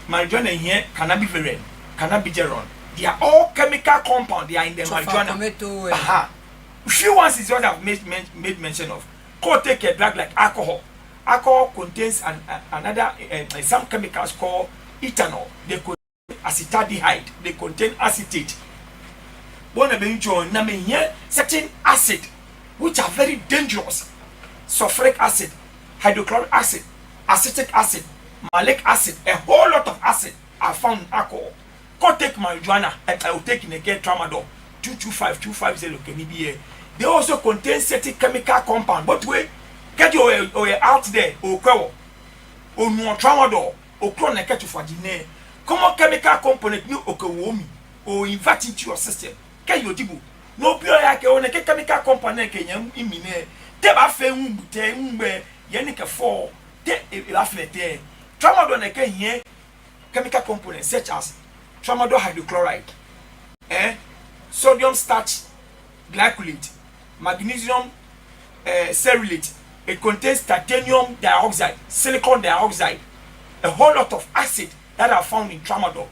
Marijuana here, cannabiferin, cannabigerol. They are all chemical compounds. They are in the marijuana. Few ones is what I've made mention of. Go take a drug like alcohol. Alcohol contains another some chemicals called ethanol. They contain acetaldehyde. They contain acetate. One of them here certain acid which are very dangerous. Sulfuric acid, hydrochloric acid, acetic acid, malic acid, a whole lot of acid are found in alcohol. Go take marijuana and I will take in again tramadol 225250 can be. They also contain certain chemical compound. But wait, get you out there, or no tramadol, or chronic catch for dinner. Common chemical component you okowomi or invert into your system. Can you do? No pure like a chemical component can you imine. Teba fe te umbe yenika for te lafete. Tramadol na here chemical components such as tramadol hydrochloride, sodium starch glycolate, magnesium cerulate. It contains titanium dioxide, silicon dioxide, a whole lot of acid that are found in tramadol.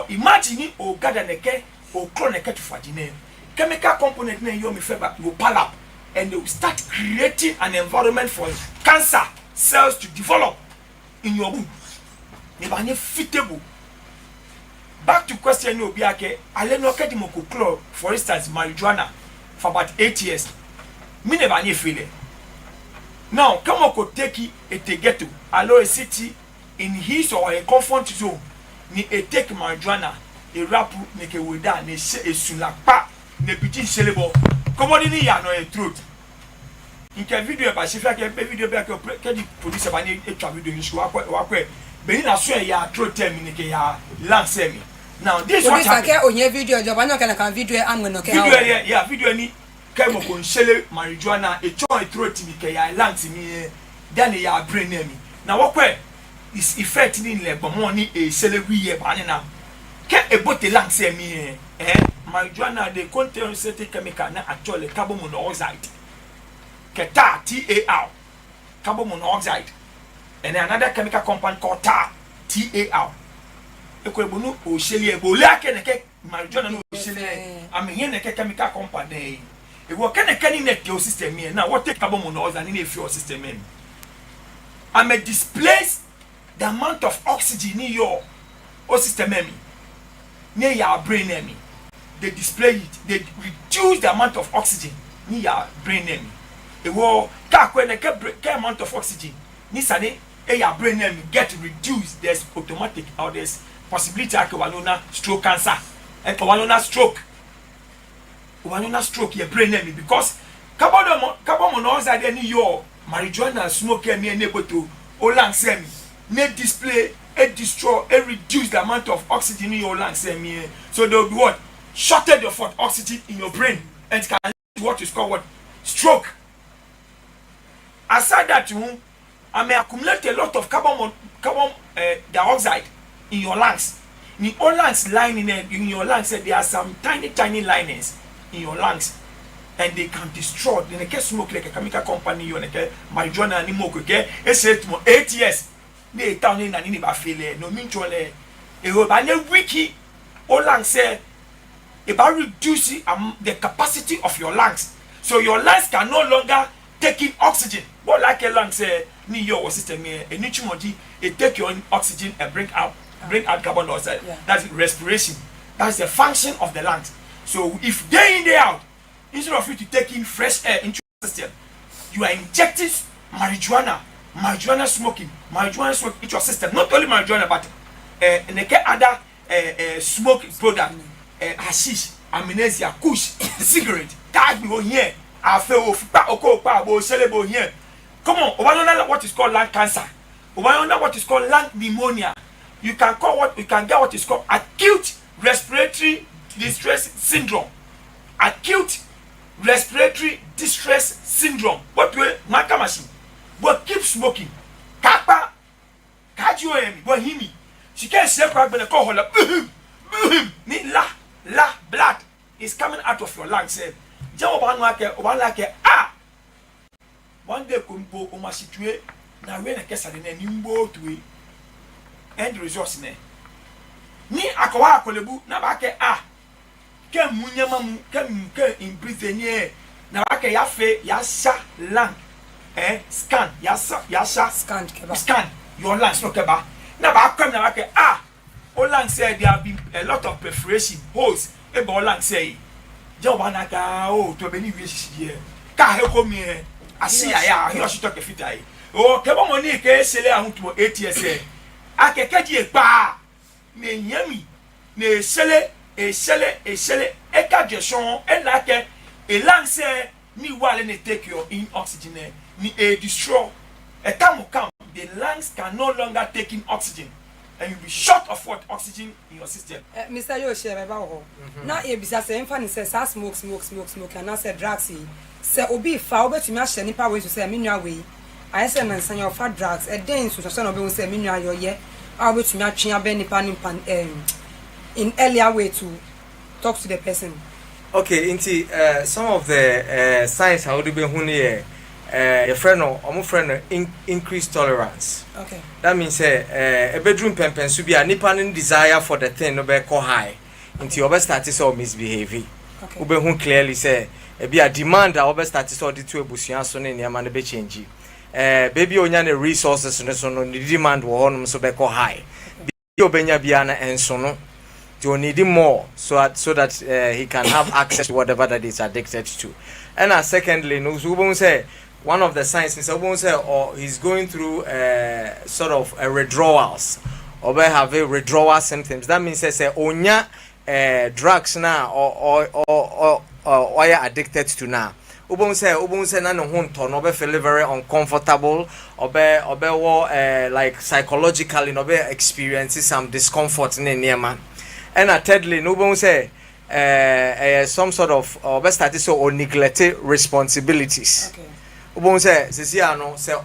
Imagine o gada neke o cloneke to fadine. Chemical component na yomi fever will pile up and they will start creating an environment for cancer cells to develop in your womb. Nebanye fitable. Back to question you biake aleno kedimoko chlor, for instance marijuana for about 8 years. Me never any feeling. Now, come on, take it a get to allow a city in his or a comfort zone. Ni a take marijuana, a rap, make a wida, ne a sulapa, ne petit celebo. Come on, in here, no a truth. In can video by Shifra, video back of the police about a video in Shwakwe. Benin, I swear, ya truth tell me, ya lance me. Now, this one, I on your video, job, I can video, I'm going to video, any. Kemo konshele marijuana e chon e throat mi ke ya land mi then ya brain me na wokwe is effect ni le bomo ni e sele wi e ba na ke e bote land se mi marijuana they contain certain chemical na actually carbon monoxide ke tar carbon monoxide and another chemical compound called tar e ko ebonu o shele e bo le ake ne ke marijuana no o shele amenye ne ke chemical compound dey. If we can net your system here now, what take carbon monoxide in a fuel system in? I may displace the amount of oxygen in your system near your brain. They display it, they reduce the amount of oxygen near your brain. It will the amount of oxygen Nisane your brain get reduced. There's automatic or there's possibility of stroke cancer and stroke. Stroke your brain because carbon monoxide any your marijuana smoke me able to lungs may display destroy reduce the amount of oxygen in your lungs so there will be what shortage of oxygen in your brain and it can lead to what is called what stroke. Aside that I may accumulate a lot of carbon dioxide in your lungs. In your lungs lining in your lungs there are some tiny linings in your lungs and they can destroy. Then they can smoke like a chemical company you marijuana anymore. Okay, it's 8 years. ne town ni na ni ba fele no min chole e ho ba ne wiki o lungs say about reducing the capacity of your lungs, so your lungs can no longer take in oxygen. What like a lungs ni your system here, a nutrient it take your oxygen and bring out carbon dioxide. Yeah. That's respiration. That's the function of the lungs. So if day in day out, instead of you to take in fresh air into your system, you are injecting marijuana smoking into your system. Not only marijuana, but other smoke product. Hashish, amnesia, kush, cigarette, tag me here. I feel here. Come on, over what is called lung cancer. Over what is called lung pneumonia. You can get what is called acute respiratory distress syndrome. Acute respiratory distress syndrome. What way? Maka machine. But keep smoking. Kapa, kajuemi, bohemi. She can't say crap when I call her. Ni blood is coming out of your lungs. One day kumpo o masitue na we na kesa de na nimbo tuwe end resource ne ni akawa akolebu na ba ke ke munyama mu ke imprisonnier na ba ke ya sha lung scan ya sha scan your lungs no ke ba na ba kwam na ba ke Olang said there have been a lot of perforation holes. Olang say, Jobanaka, to believe this year. Kaheko me, I see I should talk a fit. Oh, Kabamoni, Sele, I want to 8 years. I can catch a bar. Me yummy, ne sele, a cajason, and like a lung say, me while and take your in oxygen, ni a destroy. A time will come, the lungs can no longer take in oxygen. And you'll be short of what oxygen in your system. Mr. Yoshi, now if you say infant says smoke, and I said drugs, say obi fa obe to me share nipa way to say minua way. I say man say your fat drugs, a day so son obi say minua your ye. I obe to me atwe abe nipa in earlier way to talk to the person. Okay, inti some of the signs how do be huni your friend or increased tolerance. Okay. That means a bedroom pempen should be a nippon desire for the thing no be high until your best status or misbehaving. Okay. Ube clearly say be a demand our best status or the two busian son in your man be change. Baby only resources no the demand will so be high. Be obenya biana and sono. You need him more so that he can have access to whatever that he's addicted to. And secondly, no say one of the signs is or he's going through sort of a withdrawals or have a withdrawal symptoms. That means say onya drugs now or you're addicted to now. Ubon say na no honto no be feel very uncomfortable or be like psychologically no be experiences some discomfort in near man. And thirdly, no say some sort of best status or neglected responsibilities. Okay. Ubon say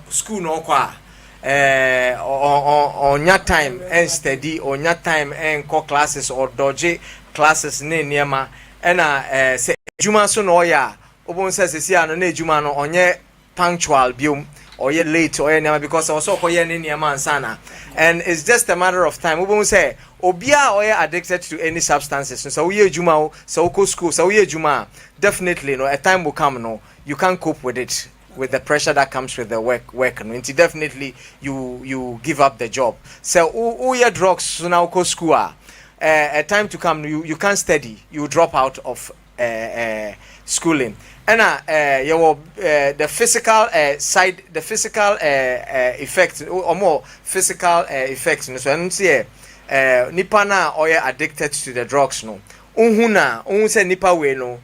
school no kwa on your time and steady on your time and co classes or dodgy classes near ma and say juma so no ya Ubon says ne juma no onye punctual biom or ye late or any because also koye near man sana. And it's just a matter of time. Ubon say obia or addicted to any substances. So we juma so ko school so we juma definitely no a time will come no you can't cope with it with the pressure that comes with the work no until definitely you give up the job. So your drugs so now ko school a time to come you can't study, you drop out of schooling. And the physical side, the physical effects or more physical effects. So I say nipa na or addicted to the drugs no. Unhuna say nipa we no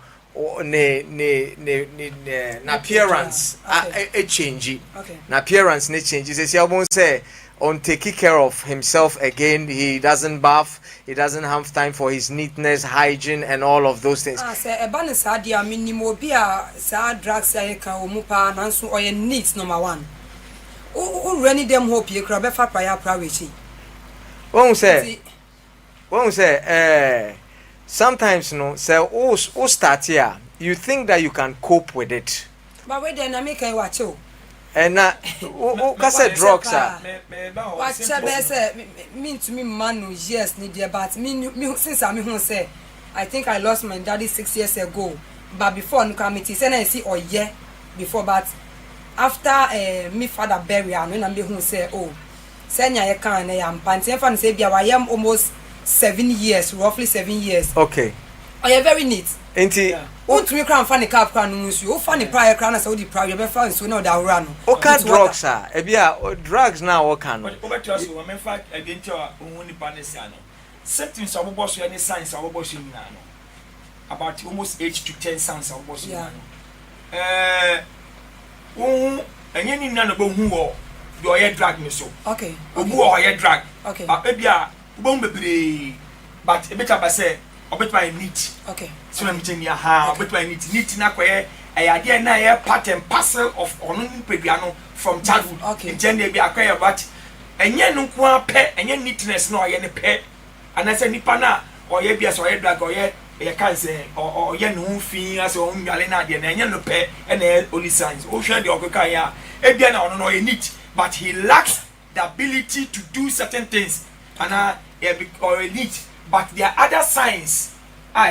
na appearance a change. Okay. Na appearance ne changes. Say I won't say on taking care of himself again, he doesn't bath, he doesn't have time for his neatness, hygiene, and all of those things. Say a ban sadia minimo bia sad drugs ka umupa nansu or needs number one. Who really them hope you crab for prayer privacy? Won't say sometimes no say start here, you think that you can cope with it. But wait then I make a watch. And now, who say drugs are? What say mean to me man yes need there, but me since I'm home say I think I lost my daddy 6 years ago. But before no committee, say I see or year before, but after me father burial, when I'm home say oh, say I can I am panting fan say I am almost 7 years, roughly 7 years. Okay. Oh, you're very neat. Enti won't me crown funny cap crown news you funny prior crown as the prior you found so no that run. Okay, drugs are drugs now what can over to us when fact against your own panesano. Certain saboboss any signs of boss in nano. About almost 8 to 10 sounds of boss. Yeah. And any none of who are your drag me so. Okay. Who are your drag? Okay. Maybe a bomb but a bit of a say. Obet my neat. Okay. So I'm telling you how obet my neat na kwe a idea na a part and parcel of onon pebiano from childhood. Okay. Intend be acquire but enye no kwa pe enye neatness no ye ne pe anase nipa na or ye bia so ye drag or ye can say or ye no fi as o nwale na de na enye no pe and only signs. O hwe de okeka ya e bia na ono no ye neat but he lacks the ability to do certain things and or neat. But there are other signs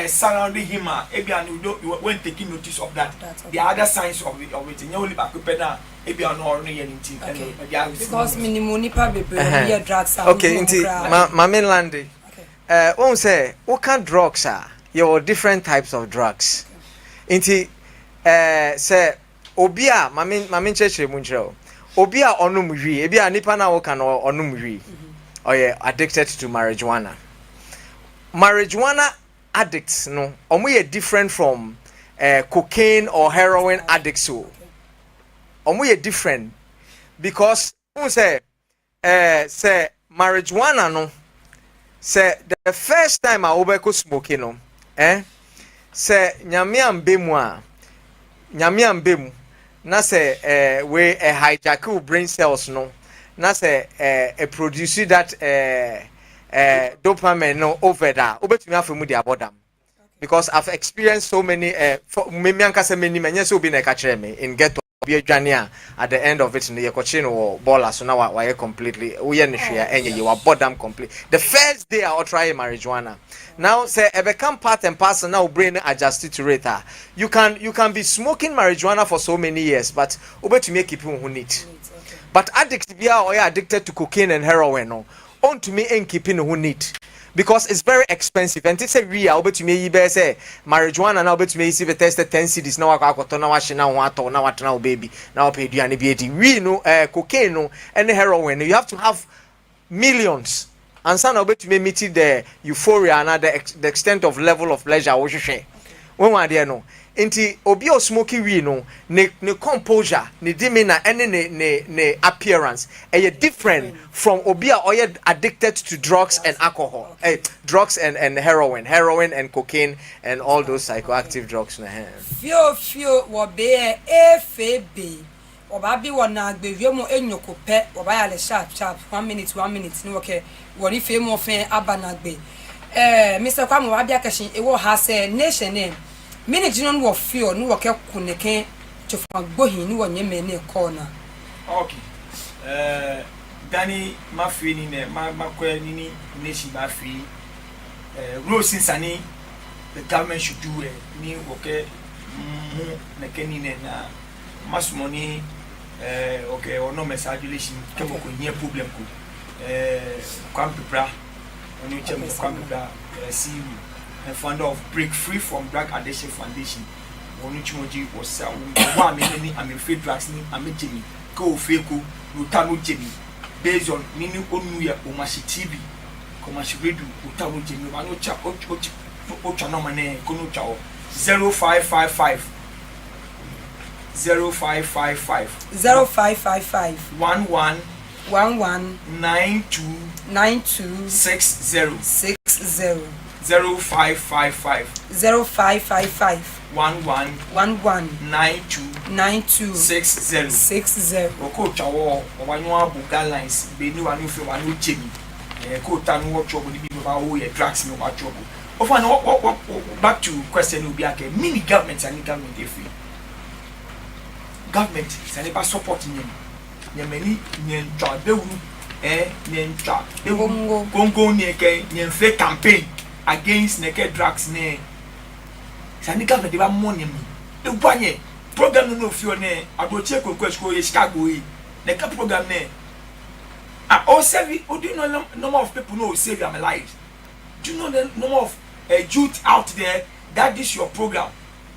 surrounding him. When taking notice of that, okay. There are other signs of it. You only back up now. Because minimum drugs are okay. Inti, my mainland. Okay. One say, what kind of drugs are? Your different types of drugs. Inti, say, obia, my main church munchero. Obia onumri. Obia nipa na wokan onumri. Oh yeah, addicted to marijuana. Marijuana addicts no omo different from cocaine or heroin addicts so omo different because who say marijuana no say the first time I obeko smoking no say nyame ambemu na say we hijack brain cells no na say produce that dopamine no over that obetumi afemu dia bodam because I've experienced so many me ankasa many menye so be na ka kire me in ghetto be adwane at the end of it no ye kochi no baller so now why completely we ye nhwea enye ye wa bodam complete the first day I try marijuana now say e become part and parcel now brain adjusted to it you can be smoking marijuana for so many years but obetumi keep you who need but addicts bia or addicted to cocaine and heroin no on to me and keeping who need because it's very expensive and it's a real but to me you say marijuana now but to me see the test 10 cedis now I now wash now what now baby now pay you and be we know cocaine no and heroin you have to have millions and some about to me meet the euphoria and the extent of level of pleasure we share when we there no inti obi o smoky we no ne composure ne demeanor and ne appearance different from obi o addicted to drugs and alcohol drugs and heroin and cocaine and all those psychoactive drugs na fio wo be efebe oba bi wona agbewie mo enyoko pe oba ya le sharp 1 minute ni okay wori fe mo fe abanagbe Mr. Kwame wa bia kashin ewo ha say nation name mini jinon wo fio no wo ke kuneke chofa gbohin ni wo nyeme ne corner okay Danny mafi ni ne makwa ni nation mafi rules insani the government should do ni okay na kenine na mass money okay or no messagulation kemo ko nye problem ko kwampra oni chem kwampra see a founder of Break Free from Drug Addiction Foundation. One chimoji was one many I'm afraid drugs ni I'm Jimmy. Go feko utano Jimmy. Based on nini onuya umashi TV. Komashi radio utano Jimmy. Wano cha ocha no mane kono chao 0555 11 92 60 0555 11 92 60 oko chawo owanyo abu guidelines be ni wanu fe wanu jemi ko tanu wo trouble ni bi ba wo ye drugs no ba trouble ofa no back to question obi ake mini government and government dey free government sani ba support nyemani nyentwa bewu nyentwa bewu Congo nyeke nyemfe campaign against naked drugs ne sani government ba money mi ebanye program no fio ne adoche konko school ye Chicago yi neka program ne oh save do you know the number of people who save their lives? Do you know the number of youth out there that this your program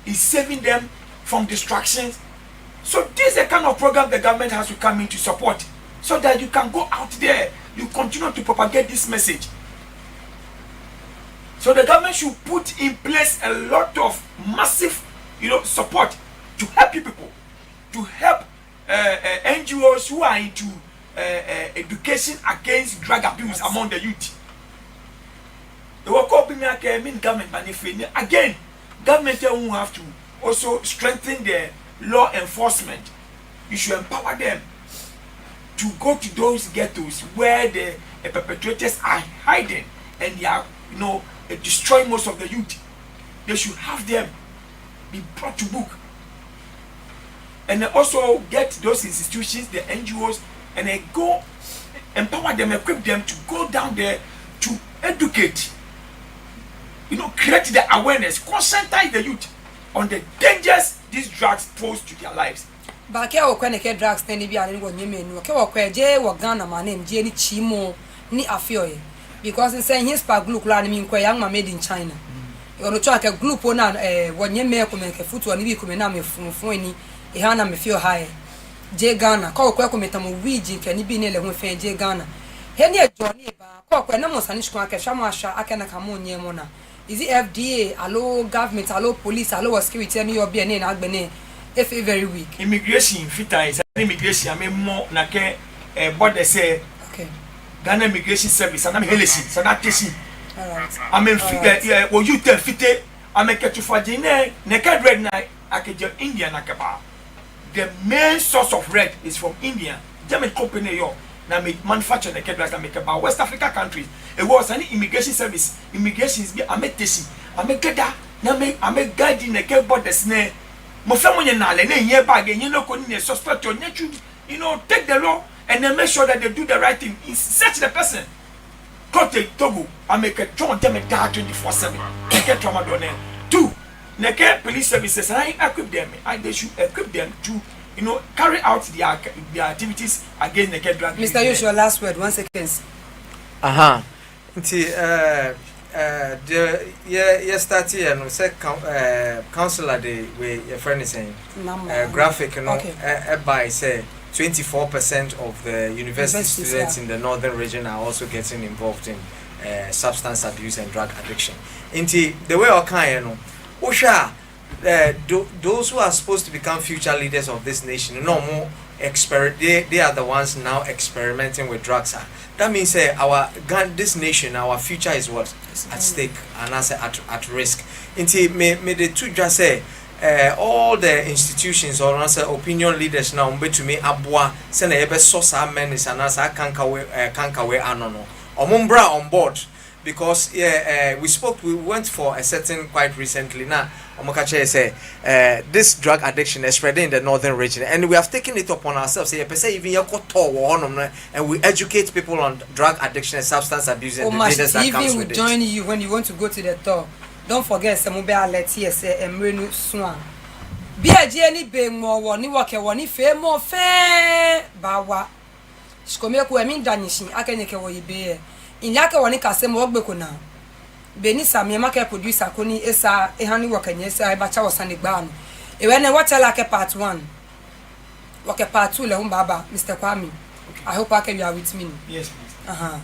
is saving them from distractions? So this is the kind of program the government has to come in to support, so that you can go out there, you continue to propagate this message. So the government should put in place a lot of massive, support to help people, to help NGOs who are into education against drug abuse among the youth. The work of government manifest again. Government will have to also strengthen the law enforcement. You should empower them to go to those ghettos where the perpetrators are hiding and they are, destroying most of the youth. They should have them be brought to book, and also get those institutions, the NGOs, and they go empower them, equip them to go down there to educate, create the awareness, conscientize the youth on the dangers these drugs pose to their lives. But care when the drugs tend to be a little women, care where Jay or Ghana, my name, Jenny Chimo, ni Afioye, because in saying his part glue clan mean quite young made in China. You know, track a group on when you make a foot or maybe come in from Foni, a Hana me feel high. Jay Ghana, call Quacometam region can be near the Jay Ghana. Henry Johnny, call Quenamos and Ishquaka, Shamasha, Akana Camonia Mona. Is it FDA, allow government, allow police, allow security, and your BNN Albany, if very weak? Immigration, fita is immigration, I mean more like what they say, okay. Ghana Immigration Service, and I'm Helisi, so that is I mean, well, you tell Fite, I make it to Fajine, Naked Red Night, I can do India Nakaba. The main source of red is from India. German company, yo. Now make manufacture naked red and make about West Africa countries. It was an immigration service. Immigration is I make this. I make that. Now I make guiding naked borders. Ne, my family na le ne here bag. Suspect your nature. Take the law and then make sure that they do the right thing. Search the person. Go to Togo. I make a John them a 24/7. Naked trauma donor. 2. Naked police services, and I equip them. They should equip them to, carry out their activities against naked drug. Mr. Use your last word, 1 second. The start here no say councillor the way your friend is saying graphic by say 24% of the university students in the northern region are also getting involved in substance abuse and drug addiction. Inti the way okay Osha, those who are supposed to become future leaders of this nation, no more they are the ones now experimenting with drugs. That means this nation, our future is what? At stake and at risk. Inti may the two just say all the institutions or opinion leaders now to me abwa send a source men is an answer kankawe anono. Omumbra on board. Because we went for a setting quite recently now. Omokache say this drug addiction is spreading in the northern region, and we have taken it upon ourselves. And we educate people on drug addiction and substance abuse and the dangers that comes with it. Even join you when you want to go to the tour. Don't forget some mobile let here say emrenu swan. Be a jenny be more one wake one fe more fair bawa. Shkomeku emin danishin akeneke wo ibe. Inyaka wani kasem wogbeko na beni samye make producer koni esa ehani wakanye esa bacha wasane gba no ewe ne watela ke part 1 wake part 2 le hum baba Mr. Kwame. I hope I can you are with me. Yes please.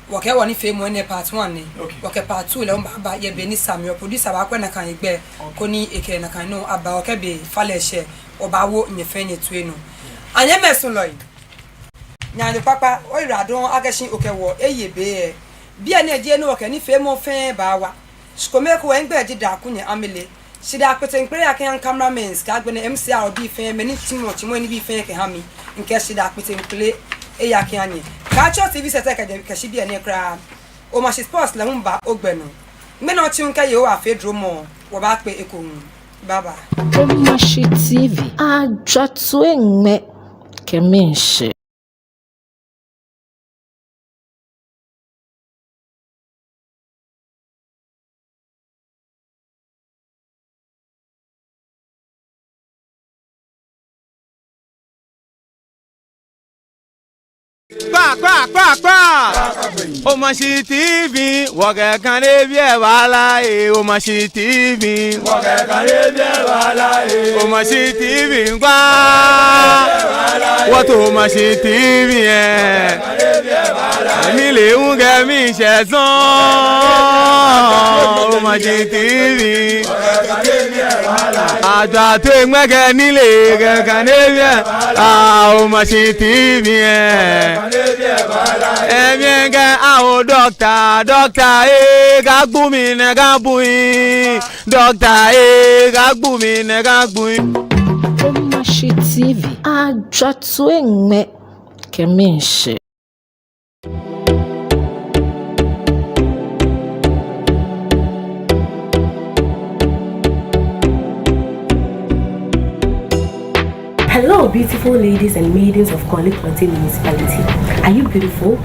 Wake wani fame ne part 1 ne wake part 2 le hum baba ye beni samye producer ba kwa na kan egbe koni eke na kan no aba wake be faleshe obawo nyefe nyetue no anye mesun loy nyane papa oyiradon agashin okewo eyebe bia na die no okani femo fe bawa skomeko engbe di da kunye amele shida akpetenkpere akan cameramen ska agbene MC a odi fe meni timo ni bi fe ke hami nke shida akpetenkpere eyakan anye ka cho TV sete ka shi bia ne kra o ma shi sports la humba ogbenu me no chi nka ye o afedro mo wo ba pe ekonu Baba. Omashi TV. Ajatwengme keminshe. Omashi TV, wage kane bie wala Omashi TV, wage kane bie wala Omashi TV ngwa, what Omashi TV Emile unge mi shezon, Omashi TV, aja te mwege nile kane bie, Omashi TV Ebienge awo doctor gagbumi ne gabui doctor gagbumi ne gabui Omashi TV. Ajatwengme keminshe. Hello, beautiful ladies and maidens of Kwale Municipality. Are you beautiful,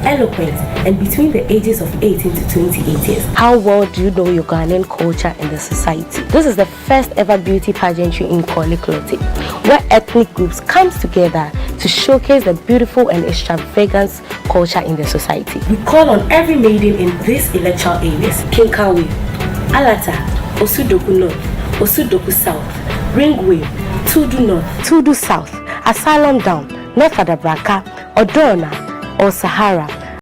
eloquent, and between the ages of 18 to 28 years? How well do you know your Ghanaian culture and the society? This is the first ever beauty pageantry in Kwale, where ethnic groups come together to showcase the beautiful and extravagant culture in the society. We call on every maiden in these electoral areas: Kinkawe, Alata, Osudoku North, Osudoku South, Ringway, Tudu North, Tudu South, Asylum Down, North Adabraka, Odona, or Sahara,